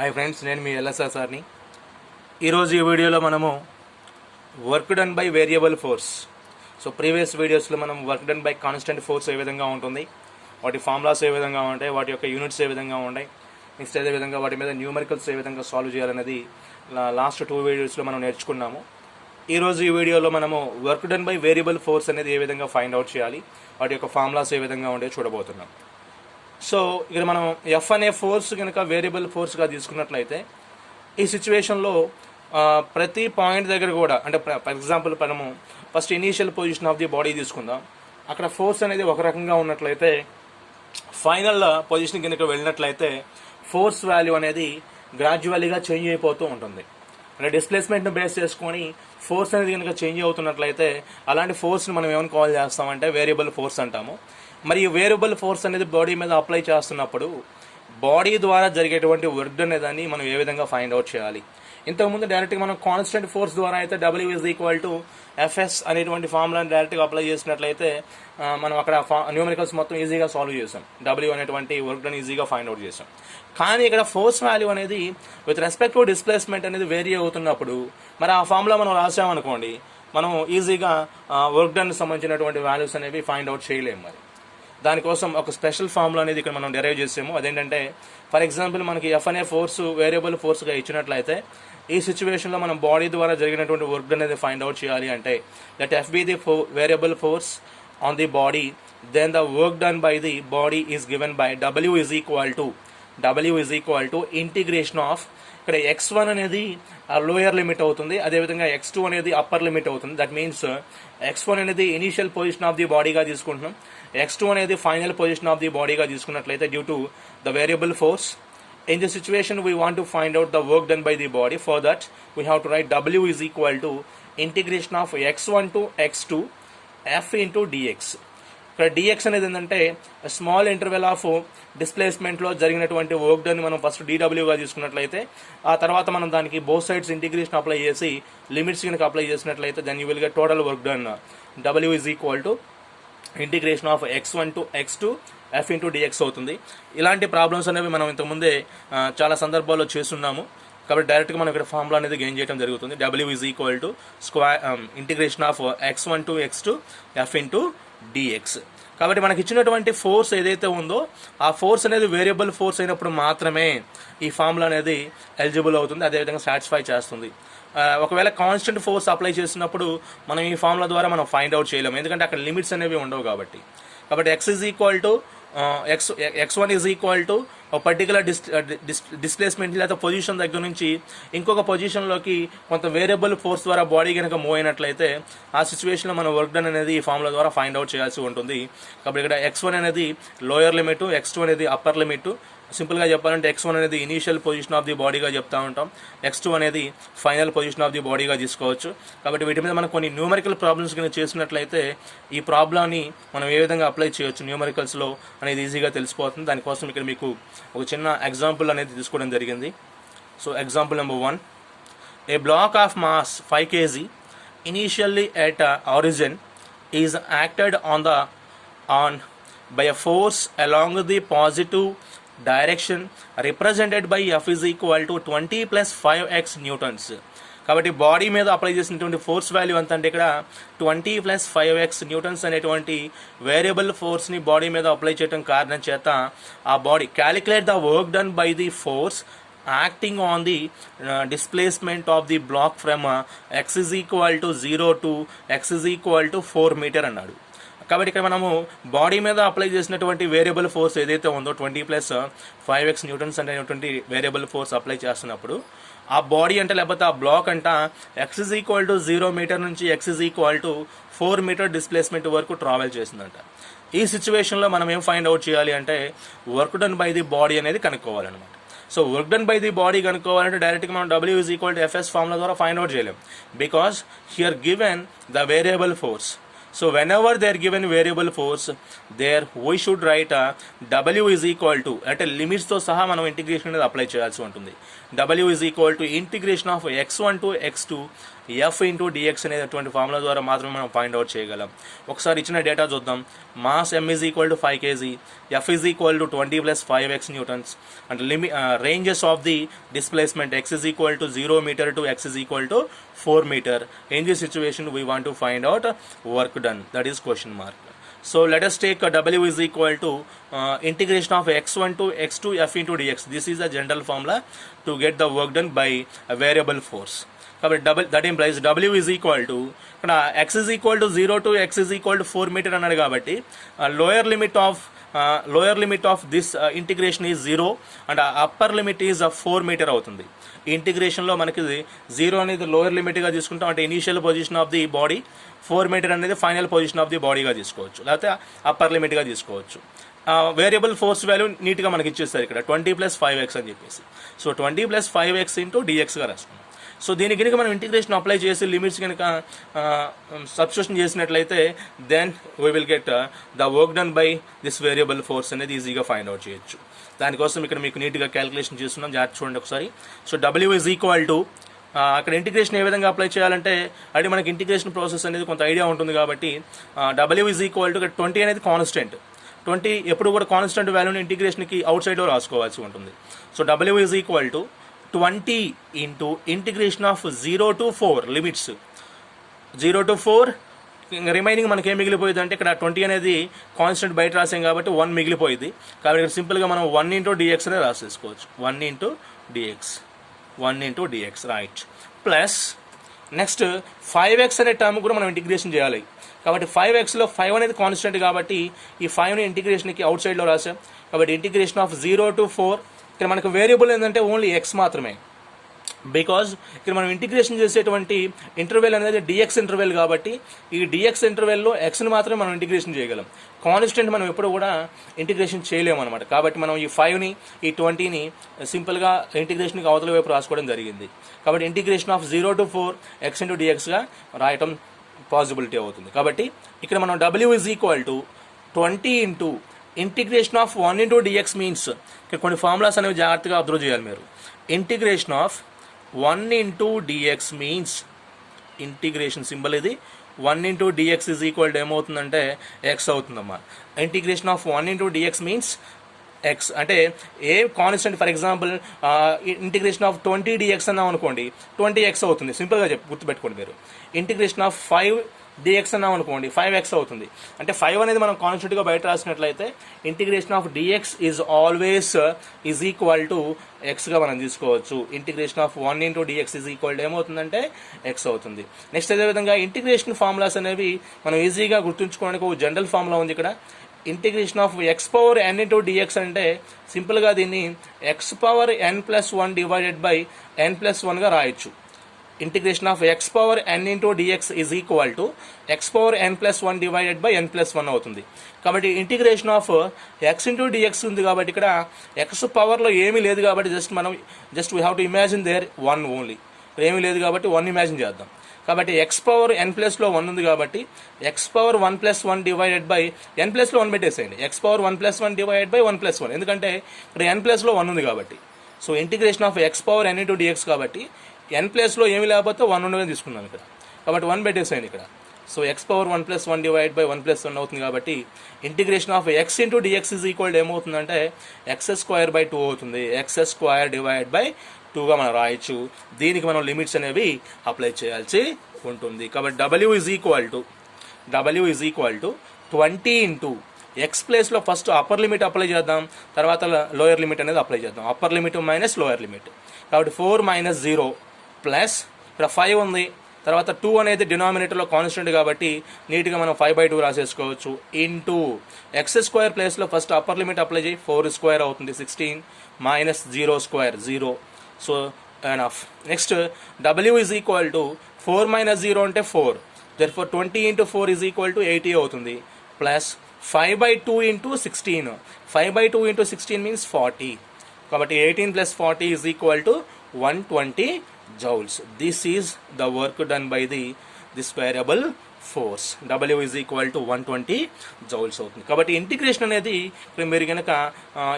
Hi friends, నేను మీ LSR సార్ని. ఈరోజు ఈ వీడియోలో మనము work done by variable force. So previous వీడియోస్లో మనం work done by constant force ఏ విధంగా ఉంటుంది, వాటి ఫార్ములాస్ ఏ విధంగా ఉంటాయి, వాటి యొక్క యూనిట్స్ ఏ విధంగా ఉంటాయి, నెక్స్ట్ అదేవిధంగా వాటి మీద న్యూమరికల్స్ ఏ విధంగా సాల్వ్ చేయాలనేది లాస్ట్ 2 వీడియోస్లో మనం నేర్చుకున్నాము. ఈరోజు ఈ వీడియోలో మనము work done by variable force అనేది ఏ విధంగా ఫైండ్ అవుట్ చేయాలి, వాటి యొక్క ఫార్ములాస్ ఏ విధంగా ఉంటాయో చూడబోతున్నాం. సో ఇక్కడ మనం ఎఫ్ అనే ఫోర్స్ కనుక వేరియబుల్ ఫోర్స్గా తీసుకున్నట్లయితే ఈ సిచ్యువేషన్లో ప్రతి పాయింట్ దగ్గర కూడా, అంటే ఫర్ ఎగ్జాంపుల్ మనము first initial position of the body తీసుకుందాం. అక్కడ ఫోర్స్ అనేది ఒక రకంగా ఉన్నట్లయితే ఫైనల్ పొజిషన్ కనుక వెళ్ళినట్లయితే ఫోర్స్ వాల్యూ అనేది గ్రాడ్యువల్గా చేంజ్ అయిపోతూ ఉంటుంది. అంటే డిస్ప్లేస్మెంట్ను బేస్ చేసుకొని ఫోర్స్ అనేది కనుక చేంజ్ అవుతున్నట్లయితే అలాంటి ఫోర్స్ని మనం ఏమైనా కాల్ చేస్తామంటే వేరియబుల్ ఫోర్స్ అంటాము. మరి ఈ వేరియబుల్ ఫోర్స్ అనేది బాడీ మీద అప్లై చేస్తున్నప్పుడు బాడీ ద్వారా జరిగేటువంటి వర్క్ అనేదాన్ని మనం ఏ విధంగా ఫైండ్ అవుట్ చేయాలి. ఇంతకుముందు డైరెక్ట్గా మనం కాన్స్టెంట్ ఫోర్స్ ద్వారా అయితే W=FS అనేటువంటి ఫార్ములాని డైరెక్ట్గా అప్లై చేసినట్లయితే మనం అక్కడ న్యూమరికల్స్ మొత్తం ఈజీగా సాల్వ్ చేసాం. W అనేటువంటి వర్క్ డన్ ఈజీగా ఫైండ్ అవుట్ చేసాం. కానీ ఇక్కడ ఫోర్స్ వాల్యూ అనేది విత్ రెస్పెక్ట్ టు డిస్ప్లేస్మెంట్ అనేది వేరీ అవుతున్నప్పుడు మరి ఆ ఫార్ములా మనం రాసామనుకోండి, మనం ఈజీగా వర్క్ డన్ సంబంధించినటువంటి వాల్యూస్ అనేవి ఫైండ్ అవుట్ చేయలేము. మరి దానికోసం ఒక స్పెషల్ ఫార్ములా అనేది ఇక్కడ మనం డెరైవ్ చేసాము. అదేంటంటే ఫర్ ఎగ్జాంపుల్ మనకి ఎఫ్ అనే ఫోర్స్ వేరియబుల్ ఫోర్స్గా ఇచ్చినట్లయితే ఈ సిచ్యువేషన్లో మనం బాడీ ద్వారా జరిగినటువంటి వర్క్ అనేది ఫైండ్ అవుట్ చేయాలి అంటే that F be the variable force on the body, then the work done by the body is given by W is equal to integration of, ఇక్కడ x1 అనేది లోయర్ లిమిట్ అవుతుంది, అదేవిధంగా x2 అనేది upper limit అవుతుంది. That means x1 అనేది initial position of the బాడీగా తీసుకుంటున్నాం, x2 అనేది ఫైనల్ పొజిషన్ ఆఫ్ ది బాడీగా తీసుకున్నట్లయితే due to the variable force. In this situation we want to find out the work done by the body. For that we have to write W is equal to integration of x1 to x2 f into dx. ఇక్కడ dx అనేది ఏంటంటే small interval of డిస్ప్లేస్మెంట్లో జరిగినటువంటి work done మనం first dwగా తీసుకున్నట్లయితే ఆ తర్వాత మనం దానికి బోత్ సైడ్స్ ఇంటిగ్రేషన్ అప్లై చేసి లిమిట్స్ కనుక అప్లై చేసినట్లయితే then you will get total work done. W is equal to integration of x1 to x2 f into dx అవుతుంది. ఇలాంటి ప్రాబ్లమ్స్ అనేవి మనం ఇంతకుముందే చాలా సందర్భాల్లో చేస్తున్నాము. కాబట్టి డైరెక్ట్గా మనం ఇక్కడ ఫార్ములా అనేది గెయిన్ చేయడం జరుగుతుంది. W is equal to integration of x1 to x2 f into dx. కాబట్టి మనకి ఇచ్చినటువంటి ఫోర్స్ ఏదైతే ఉందో ఆ ఫోర్స్ అనేది వేరియబుల్ ఫోర్స్ అయినప్పుడు మాత్రమే ఈ ఫార్ములా అనేది ఎలిజిబుల్ అవుతుంది, అదేవిధంగా సాటిస్ఫై చేస్తుంది. ఒకవేళ కాన్స్టెంట్ ఫోర్స్ అప్లై చేసినప్పుడు మనం ఈ ఫార్ములా ద్వారా మనం ఫైండ్ అవుట్ చేయలేము, ఎందుకంటే అక్కడ లిమిట్స్ అనేవి ఉండవు. కాబట్టి x1 is equal to ఒక పర్టికులర్ డిస్ప్లేస్మెంట్ లేదా పొజిషన్ దగ్గర నుంచి ఇంకొక పొజిషన్లోకి కొంత వేరియబుల్ ఫోర్స్ ద్వారా బాడీ కనుక మూవ్ అయినట్లయితే ఆ సిచ్యువేషన్లో మనం వర్క్ డన్ అనేది ఈ ఫార్ములా ద్వారా ఫైండ్ అవుట్ చేయాల్సి ఉంటుంది. కాబట్టి ఇక్కడ x1 అనేది లోయర్ లిమిట్, x2 అనేది అప్పర్ లిమిట్. సింపుల్గా చెప్పాలంటే x1 అనేది ఇనీషియల్ పొజిషన్ ఆఫ్ ది బాడీగా చెప్తా ఉంటాం, x2 అనేది ఫైనల్ పొజిషన్ ఆఫ్ ది బాడీగా తీసుకోవచ్చు. కాబట్టి వీటి మీద మనం కొన్ని న్యూమరికల్ ప్రాబ్లమ్స్ కింద చేసినట్లయితే ఈ ప్రాబ్లమ్ని మనం ఏ విధంగా అప్లై చేయొచ్చు న్యూమరికల్స్లో అనేది ఈజీగా తెలిసిపోతుంది. దానికోసం ఇక్కడ మీకు ఒక చిన్న ఎగ్జాంపుల్ అనేది తీసుకోవడం జరిగింది. So example number 1, A black of mass 5 kg initially at origin is acted on by a force along the positive direction represented by F is equal to 20 plus 5x newtons. కాబట్టి body మీద apply చేసినటువంటి force value ఎంత అంటే ఇక్కడ 20 plus 5x newtons అనేటువంటి variable ఫోర్స్ని body మీద apply చేయడం కారణం చేత ఆ body calculate the work done by the force acting on the displacement of the block from x is equal to 0 to x is equal to 4 meter అన్నాడు. కాబట్టి ఇక్కడ మనము బాడీ మీద అప్లై చేసినటువంటి వేరియబుల్ ఫోర్స్ ఏదైతే ఉందో 20 plus 5x న్యూటన్స్ అనేటువంటి variable force apply చేస్తున్నప్పుడు ఆ బాడీ అంటే లేకపోతే ఆ బ్లాక్ అంట x is equal to 0 meter నుంచి x is equal to 4 meter displacement వరకు ట్రావెల్ చేసిందంట. ఈ సిచ్యువేషన్లో మనం ఏం ఫైండ్ అవుట్ చేయాలి అంటే work done by the body అనేది కనుక్కోవాలన్నమాట. So work done by the body కనుక్కోవాలంటే డైరెక్ట్గా మనం W is equal to FS formula ద్వారా ఫైండ్ అవుట్ చేయలేం, because here given the variable force. So whenever they are given variable force, there we should write W is equal to అంటే limits తో సహా మనం integration అనేది apply చేయాల్సి ఉంటుంది. W is equal to integration of x1 to x2 F into dx అనేటువంటి ఫార్ములా ద్వారా మాత్రమే మనం ఫైండ్ అవుట్ చేయగలం. ఒకసారి ఇచ్చిన డేటా చూద్దాం. Mass m is equal to 5 kg, F is equal to 20 + 5x newtons, and ranges of the displacement x is equal to 0 meter to x is equal to 4 meter. In this situation we want to find out work done, that is question mark. So let us take w is equal to integration of x1 to x2 f into dx. This is a general formula to get the work done by a variable force. కాబట్టి that implies w is equal to ఇక్కడ x is equal to 0 to x is equal to 4 meter అన్నాడు కాబట్టి lower limit of this integration is 0 and upper limit is 4 meter అవుతుంది. ఈ ఇంటిగ్రేషన్లో మనకి 0 అనేది lower లిమిట్గా తీసుకుంటాం, అంటే initial position of the body, 4 metre అనేది ఫైనల్ పొజిషన్ ఆఫ్ ది బాడీగా తీసుకోవచ్చు, లేకపోతే అప్పర్ లిమిట్గా తీసుకోవచ్చు. వేరియబుల్ ఫోర్స్ వాల్యూ నీట్గా మనకి ఇచ్చేస్తారు ఇక్కడ 20 + 5x అని చెప్పేసి. సో 20 + 5x ఇంటూ డిఎక్స్గా రాసుకున్నాం. సో దీని కనుక మనం ఇంటిగ్రేషన్ అప్లై చేసి లిమిట్స్ కనుక సబ్స్టిట్యూషన్ చేసినట్లయితే then we will get the work done by this variable force అనేది ఈజీగా ఫైండ్ అవుట్ చేయొచ్చు. దానికోసం ఇక్కడ మీకు నీట్గా క్యాలిక్యులేషన్ చేస్తున్నాం, జాగ్రత్త చూడండి ఒకసారి. So w is equal to అక్కడ ఇంటిగ్రేషన్ ఏ విధంగా అప్లై చేయాలంటే అది మనకి ఇంటిగ్రేషన్ ప్రాసెస్ అనేది కొంత ఐడియా ఉంటుంది కాబట్టి w ఈజ్ ఈక్వల్ టు 20 అనేది కాన్స్టెంట్. 20 ఎప్పుడు కూడా కాన్స్టెంట్ వాల్యూని ఇంటిగ్రేషన్కి అవుట్ సైడ్లో రాసుకోవాల్సి ఉంటుంది. So w is equal to 20 into integration of 0 to 4 limits 0 to 4, ఇంకా రిమైనింగ్ మనకి ఏం మిగిలిపోయింది అంటే ఇక్కడ 20 అనేది కాన్స్టెంట్ బయట రాసాం కాబట్టి 1 మిగిలిపోయింది. కాబట్టి ఇక్కడ సింపుల్గా మనం 1 ఇంటూ డిఎక్స్ అనేది రాసేసుకోవచ్చు. 1 into dx right. Plus next 5x అనే టర్మ్ కూడా మనం ఇంటిగ్రేషన్ చేయాలి. కాబట్టి 5xలో 5 అనేది కాన్స్టెంట్ కాబట్టి ఈ 5ని ఇంటిగ్రేషన్కి అవుట్ సైడ్లో రాసాం. కాబట్టి ఇంటిగ్రేషన్ ఆఫ్ 0 to 4, ఇక్కడ మనకు వేరియబుల్ ఏంటంటే ఓన్లీ ఎక్స్ మాత్రమే, బికాజ్ ఇక్కడ మనం ఇంటిగ్రేషన్ చేసేటువంటి ఇంటర్వెల్ అనేది డిఎక్స్ ఇంటర్వెల్ కాబట్టి ఈ డిఎక్స్ ఇంటర్వెల్లో ఎక్స్ని మాత్రమే మనం ఇంటిగ్రేషన్ చేయగలం. కాన్స్టెంట్ మనం ఎప్పుడు కూడా ఇంటిగ్రేషన్ చేయలేము అనమాట. కాబట్టి మనం ఈ 5ని ఈ 20ని సింపుల్గా ఇంటిగ్రేషన్కి అవతల వైపు రాసుకోవడం జరిగింది. కాబట్టి integration of 0 to 4 x into డిఎక్స్గా రాయటం పాసిబిలిటీ అవుతుంది. కాబట్టి ఇక్కడ మనం w is equal to 20 into integration of 1 into dx means ఇక్కడ కొన్ని ఫార్ములాస్ అనేవి జాగ్రత్తగా అబ్జర్వ్ చేయాలి మీరు. Integration of 1 into dx means integration symbol ఇది 1 into dx is equal to ఏమవుతుందంటే ఎక్స్ అవుతుందమ్మా. ఇంటిగ్రేషన్ of 1 into dx means x అంటే a constant. For example integration of 20 dx అన్నాం అనుకోండి 20x అవుతుంది, సింపుల్గా గుర్తుపెట్టుకోండి మీరు. ఇంటిగ్రేషన్ ఆఫ్ 5 డిఎక్స్ అన్నాం అనుకోండి 5x అవుతుంది. అంటే 5 అనేది మనం కాన్స్టెంట్గా బయట రాసినట్లయితే integration of dx is always is equal to ఎక్స్గా మనం తీసుకోవచ్చు. Integration of 1 into dx is equal to ఏమవుతుందంటే ఎక్స్ అవుతుంది. నెక్స్ట్ అదేవిధంగా ఇంటిగ్రేషన్ ఫార్ములాస్ అనేవి మనం ఈజీగా గుర్తుంచుకోవడానికి ఒక జనరల్ ఫార్ములా ఉంది ఇక్కడ. Integration of x⁻n into dx అంటే సింపుల్గా దీన్ని x⁻n+1 డివైడెడ్ బై n+1గా రాయొచ్చు. Integration of x⁻n into dx is equal to x⁻n+1 divided by n+1 అవుతుంది. కాబట్టి integration of x into dx ఉంది కాబట్టి ఇక్కడ x పవర్లో ఏమీ లేదు కాబట్టి just we have to imagine there 1 only. ఏమీ లేదు కాబట్టి 1 ఇమాజిన్ చేద్దాం. కాబట్టి x⁻n+లో 1 ఉంది కాబట్టి x⁻1+1 డివైడెడ్ బై n+లో 1 పెట్టేసేయండి. x⁻1+1 డివైడెడ్ బై 1+1, ఎందుకంటే ఇక్కడ n+లో 1 ఉంది కాబట్టి. So integration of x⁻n into dx కాబట్టి n+లో ఏమి లేకపోతే 1 ఉండగా తీసుకున్నాం ఇక్కడ, కాబట్టి 1 పెట్టేసేయండి ఇక్కడ. సో x⁻1+1 డివైడ్ బై 1+1 అవుతుంది కాబట్టి integration of x into dx is equal ఏమవుతుందంటే x²/2 అవుతుంది. x² డివైడ్ బై 2గా మనం రాయొచ్చు. దీనికి మనం లిమిట్స్ అనేవి అప్లై చేయాల్సి ఉంటుంది. కాబట్టి w is equal to 20 into X ప్లేస్లో ఫస్ట్ అప్పర్ లిమిట్ అప్లై చేద్దాం, తర్వాత లోయర్ లిమిట్ అనేది అప్లై చేద్దాం. Upper limit minus lower limit. కాబట్టి 4 - 0 ప్లస్ ఇక్కడ 5 ఉంది, తర్వాత 2 అనేది డినామినేటర్లో కాన్స్టెంట్ కాబట్టి నీట్గా మనం 5/2 రాసేసుకోవచ్చు. ఇంటూ x² ప్లేస్లో ఫస్ట్ అప్పర్ లిమిట్ అప్లై చేయి, 4² అవుతుంది 16 minus 0² 0. So enough. Next w is equal to 4 - 0 అంటే 4, therefore 20 into 4 is equal to 80 అవుతుంది. Plus 5/2 into 16, 5/2 into 16 means 40. కాబట్టి 18 + 40 is equal to 120 joules. This is the work done by this variable force. W is equal to 120 joules అవుతుంది. కాబట్టి integration అనేది ఇప్పుడు మీరు కనుక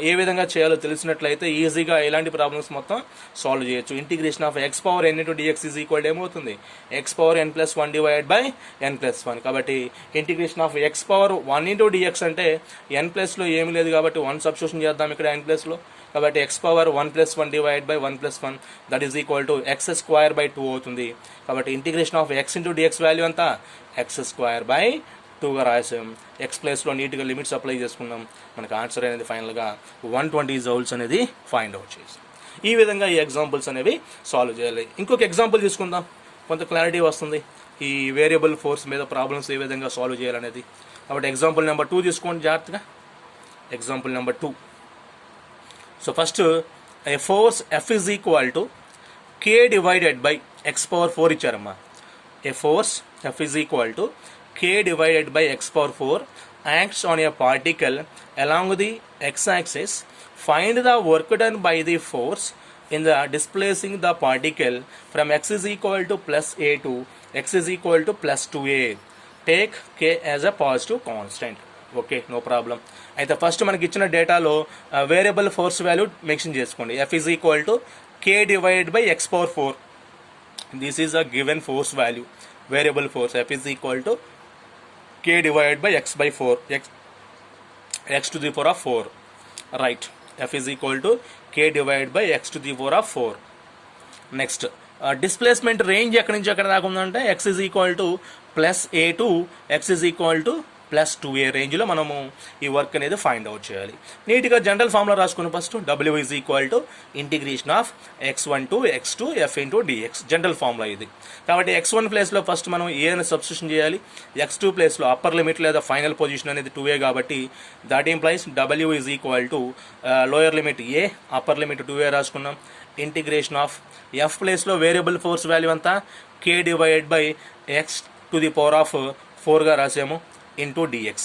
ఏ విధంగా చేయాలో తెలిసినట్లయితే ఈజీగా ఇలాంటి ప్రాబ్లమ్స్ మొత్తం సాల్వ్ చేయొచ్చు. Integration of x power n into dx is equal ఏమవుతుంది, x power n+1 divide by n+1. కాబట్టి integration of x power 1 into dx అంటే n+లో ఏమి లేదు కాబట్టి 1 సబ్స్టిట్యూషన్ చేద్దాం ఇక్కడ n+లో. కాబట్టి x power 1+1 divide by 1+1 that is equal to x² by 2 అవుతుంది. కాబట్టి integration of x into dx value అంతా x² బై 2గా రాసాం. x ప్లేస్లో నీట్గా లిమిట్స్ అప్లై చేసుకున్నాం. మనకు ఆన్సర్ అనేది ఫైనల్గా 120 జౌల్స్ అనేది ఫైండ్ అవుట్ చేసాం. ఈ విధంగా ఈ ఎగ్జాంపుల్స్ అనేవి సాల్వ్ చేయాలి. ఇంకొక ఎగ్జాంపుల్ తీసుకుందాం, కొంత క్లారిటీ వస్తుంది ఈ వేరియబుల్ ఫోర్స్ మీద ప్రాబ్లమ్స్ ఏ విధంగా సాల్వ్ చేయాలనేది. కాబట్టి ఎగ్జాంపుల్ నెంబర్ 2 తీసుకోండి జాగ్రత్తగా. Example number 2. So first a force F is equal to K divided by x power 4 ఇచ్చారమ్మా. A force F is equal to K divided by x power 4 acts on a particle along the x-axis. Find the work done by the force in the displacing the particle from x is equal to plus a to x is equal to plus 2a. Take K as a positive constant. Okay, no problem. అయితే first మనకి ఇచ్చిన డేటాలో variable force value mention చేసుకోండి. F is equal to K divided by x power 4. This is a given force value. Variable force F is equal to K divided by x by 4, x to the power of 4, right. F is equal to K divided by x to the power of 4. Next, displacement range ఎక్కడి నుంచి ఎక్కడ దాకా ఉందంటే x is equal to plus a to x is equal to plus 2a రేంజ్లో మనము ఈ work అనేది find out చేయాలి. నీట్గా జనరల్ ఫార్ములా రాసుకుని first W is equal to integration of x1 to x2 f into dx. General formula ఇది. కాబట్టి x1 ప్లేస్లో ఫస్ట్ మనం ఏ అని సబ్స్టిట్యూషన్ చేయాలి, x2 ప్లేస్లో అప్పర్ లిమిట్ లేదా ఫైనల్ పొజిషన్ అనేది 2a కాబట్టి that implies W is equal to lower limit a, upper limit 2a రాసుకున్నాం. ఇంటిగ్రేషన్ ఆఫ్ f ప్లేస్లో వేరియబుల్ ఫోర్స్ వాల్యూ అంతా K divided by x to the power of 4గా రాసాము into dx.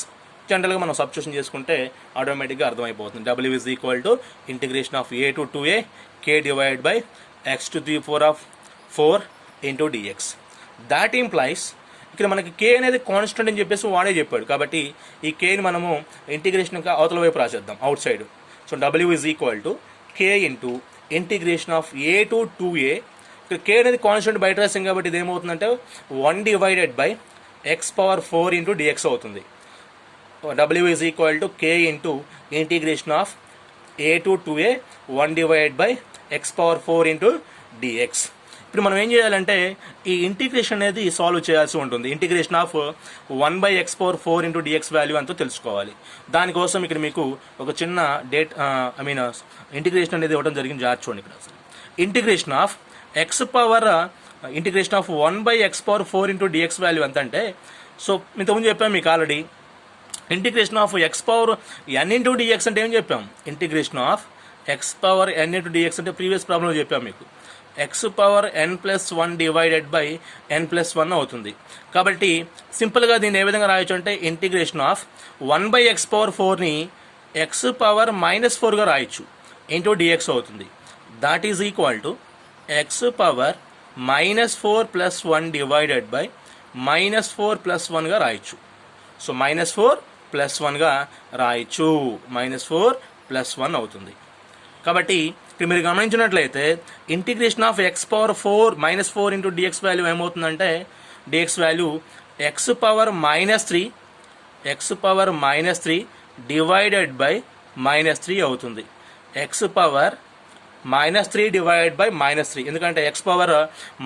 జనరల్గా మనం substitution చేసుకుంటే ఆటోమేటిక్గా అర్థమైపోతుంది. W is equal to integration of a to 2a K divide by x to the power of 4 into dx. That implies ఇక్కడ మనకి K అనేది కాన్స్టెంట్ అని చెప్పేసి వాడే చెప్పాడు కాబట్టి ఈ Kని మనము ఇంటిగ్రేషన్ అవతల వైపు రాసేద్దాం outside. So W is equal to K into integration of a to 2a. ఇక్కడ K అనేది కాన్స్టెంట్ బయట రాసాం కాబట్టి ఇది ఏమవుతుందంటే 1 divided by x power 4 into dx అవుతుంది. W is equal to K into integration of a to 2a 1 divided by x power 4 into dx. ఇప్పుడు మనం ఏం చేయాలంటే ఈ ఇంటిగ్రేషన్ అనేది సాల్వ్ చేయాల్సి ఉంటుంది. Integration of 1 by x power 4 into dx value అంతా తెలుసుకోవాలి. దానికోసం ఇక్కడ మీకు ఒక చిన్న ఇంటిగ్రేషన్ అనేది ఇవ్వడం జరిగింది. చూడండి ఇక్కడ integration of x power integration of 1 by x power 4 into dx value ఎంత అంటే, సో ఇంతకుముందు చెప్పాం మీకు already integration of x power n into dx అంటే ఏం చెప్పాం, integration of x power n into dx అంటే ప్రీవియస్ ప్రాబ్లంలో చెప్పాం మీకు x power n+1 divided by n+1 అవుతుంది. కాబట్టి సింపుల్గా దీన్ని ఏ విధంగా రాయొచ్చు అంటే integration of 1 by x power 4ని x పవర్ -4గా రాయొచ్చు ఇంటూ dx అవుతుంది. That is equal to x power -4 + 1 divided by -4 + 1గా రాయొచ్చు. సో -4 + 1గా రాయొచ్చు, -4 + 1 అవుతుంది. కాబట్టి ఇప్పుడు మీరు గమనించినట్లయితే integration of x power 4 -4 into dx value ఏమవుతుందంటే dx value x power -3 divided by -3 అవుతుంది. x పవర్ -3 డివైడెడ్ బై -3 ఎందుకంటే x పవర్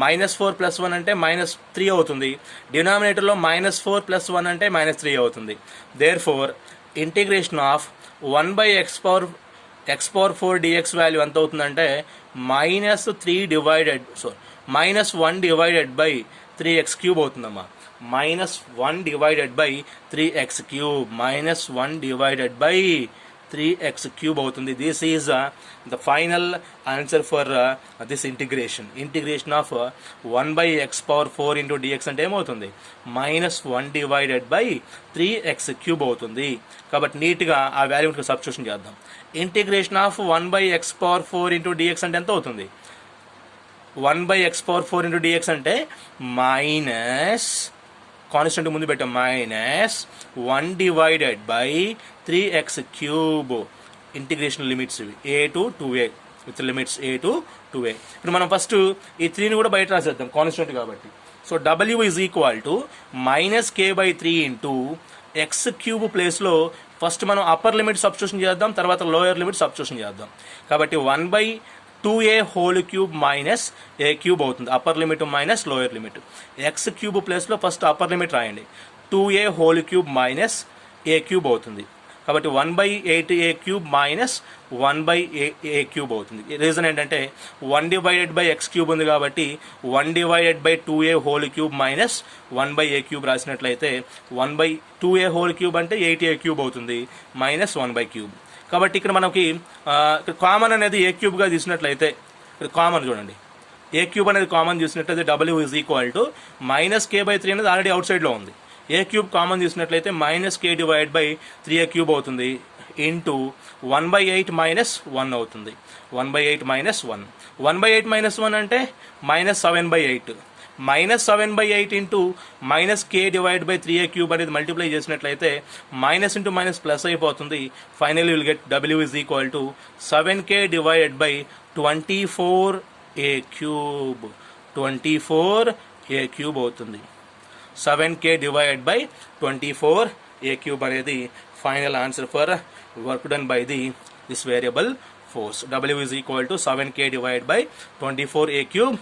-4 + 1 అంటే -3 అవుతుంది. డినామినేటర్లో -4 + 1 అంటే -3 అవుతుంది. Therefore integration of 1 by x power 4 dx value ఎంత అవుతుందంటే -1 డివైడెడ్ బై 3x³ అవుతుందమ్మా. -1 divided by 3x³, -1 divided by 3x³ అవుతుంది. This is the final answer for this integration of 1 by x power 4 into dx అంటే ఏమవుతుంది, -1 divided by 3x³ అవుతుంది. కాబట్టి నీట్గా ఆ వాల్యూకి సబ్స్టిట్యూషన్ చేద్దాం. Integration of 1 by x power 4 into dx అంటే ఎంత అవుతుంది, 1 by x power 4 into dx అంటే కాన్స్టెంట్ ముందు పెట్టాం minus 1 divided by 3x cube integration limits ఇవి a to 2a with limits a to 2a. ఇప్పుడు మనం ఫస్ట్ ఈ 3ని కూడా బయట రాసేద్దాం కాన్స్టెంట్ కాబట్టి. So w is equal to -k/3 into X cube ప్లేస్లో ఫస్ట్ మనం అప్పర్ లిమిట్ సబ్స్టిట్యూషన్ చేద్దాం, తర్వాత లోయర్ లిమిట్ సబ్స్టిట్యూషన్ చేద్దాం. కాబట్టి 1/2a హోల్ క్యూబ్ మైనస్ ఏ క్యూబ్ అవుతుంది, upper limit minus lower limit. X cube ప్లేస్లో ఫస్ట్ అప్పర్ లిమిట్ రాయండి, 2a whole cube minus ఏ cube అవుతుంది. కాబట్టి 1/8a cube minus 1/a cube అవుతుంది. రీజన్ ఏంటంటే 1 డివైడెడ్ బై ఎక్స్ క్యూబ్ ఉంది కాబట్టి 1 divided by 2a whole cube minus 1/a cube రాసినట్లయితే 1/2a whole cube అంటే 8a క్యూబ్ అవుతుంది మైనస్ 1 క్యూబ్. కాబట్టి ఇక్కడ మనకి కామన్ అనేది ఏ క్యూబ్గా తీసినట్లయితే ఇక్కడ కామన్ చూడండి, ఏ క్యూబ్ అనేది కామన్ తీసినట్లయితే w is equal to -k/3 అనేది ఆల్రెడీ అవుట్ సైడ్లో ఉంది. ఏ క్యూబ్ కామన్ తీసినట్లయితే -k divide by 3a cube అవుతుంది ఇంటూ 1/8 మైనస్ 1 అవుతుంది. 1/8 మైనస్ 1, 1/8 మైనస్ 1 అంటే -7/8. -7/8 ఇంటూ -k డివైడ్ బై 3a క్యూబ్ అనేది మల్టిప్లై చేసినట్లయితే మైనస్ ఇంటూ మైనస్ ప్లస్ అయిపోతుంది. Finally will get w is equal to 7k divided by 24a cube. 24a cube అవుతుంది. 7k divided by 24a cube అనేది final answer for work done by this variable force. w is equal to 7k divided by 24a cube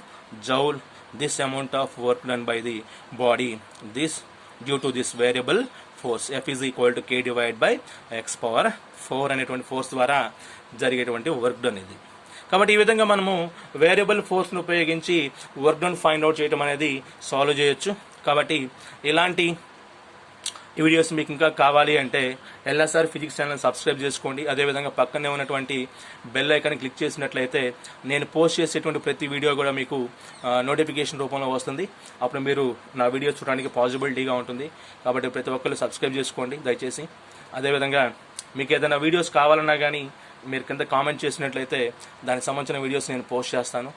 joule. This amount of work done by the body this due to this variable force. f is equal to k divide by x⁴ అనేటువంటి force ద్వారా జరిగేటువంటి work done ఇది. కాబట్టి ఈ విధంగా మనము variable ఫోర్స్ను ఉపయోగించి work done find out చేయడం అనేది సాల్వ్ చేయొచ్చు. కాబట్టి ఇలాంటి వీడియోస్ మీకు ఇంకా కావాలి అంటే LSR ఫిజిక్స్ ఛానల్ సబ్స్క్రైబ్ చేసుకోండి. అదేవిధంగా పక్కనే ఉన్నటువంటి బెల్ ఐకాన్ క్లిక్ చేసినట్లయితే నేను పోస్ట్ చేసేటువంటి ప్రతి వీడియో కూడా మీకు నోటిఫికేషన్ రూపంలో వస్తుంది. అప్పుడు మీరు నా వీడియో చూడడానికి పాసిబిలిటీగా ఉంటుంది. కాబట్టి ప్రతి ఒక్కరు సబ్స్క్రైబ్ చేసుకోండి దయచేసి. అదేవిధంగా మీకు ఏదైనా వీడియోస్ కావాలన్నా కానీ మీరు కింద కామెంట్ చేసినట్లయితే దానికి సంబంధించిన వీడియోస్ నేను పోస్ట్ చేస్తాను.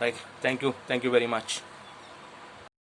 Right, thank you very much.